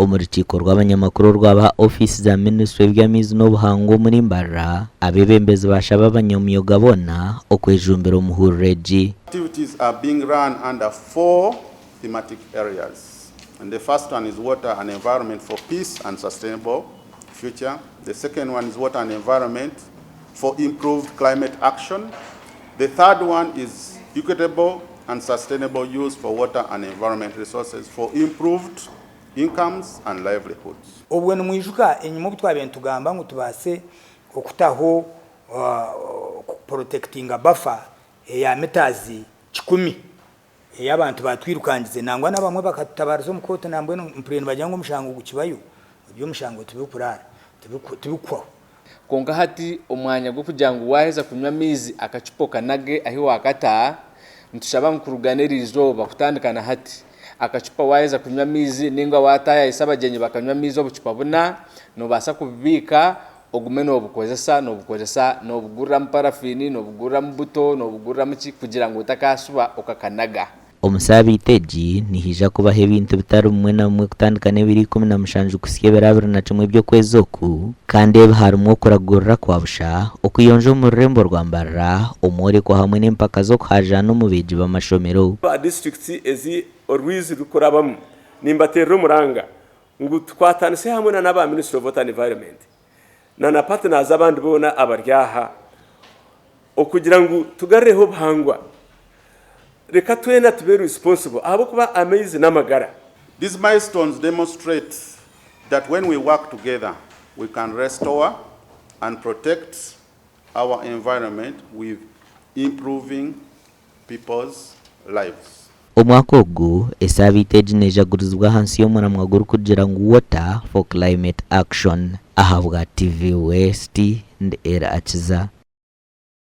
Omurukiko rw'abanyamakuru rw'aba office za Minisiture y'Eby'amaizi n'Obuhangwa muri Mbarara abebembezi bashaba abanyamyuga bona okwejumbira omuhurreegi. Activities are being run under 4 thematic areas. And the first one is water and environment for peace and sustainable future. The second one is water and environment for improved climate action. The third one is equitable and sustainable use for water and environment resources for improved incomes and livelihoods. Obwenu mwijuka enyuma butwabe ntugamba ngo tubase okutaho protecting a buffer ya metazi 10 y'abantu batwirukangize nangwa nabamwe bakatabarizo mukoto nambwe mpureni bajyango mushango gukibayo ibyo mushango tubikurara tubikwa konka hati omwanya gwo kujango waheza kunywa amizi akacupo kanage ahi wakata ntushaba nkuruganirizo bakutandikana hati akacupa waheza kunywa amizi ninga wataya isabagenye bakanywa amizi obucupa buna no basa kubika ogumeno obukozesa no bugura parafini no bugura mbuto no bugura muki kugira ngo utakasuba okakanaga. Omusabiteji nihija kubaho ebintu bitari umwe na umwe kutandikana 2017 kusiye berabira na cumwe byo kwezoku kandi harimo kuragurira kwabusha okuyonje mu rembo Rwampara omore ko hamwe n'empaka zo kuhaja no mubeji b'amashomero ba district ezi orwizi rukorabamo nimbatero muranga ngo twatanise hamwe na ba Ministry of Water and Environment na partners abandi bona abaryaha okugira ngo tugareho bhangwa reka twena tube responsible abo kuba amaizi n'amagara. These milestones demonstrate that when we work together we can restore and protect our environment with improving people's lives. Omwaka ogu esabiteji nejagurizwa hansi y'omuramwa guru kugira ngo water for climate action ahabwa TV West and era akiza.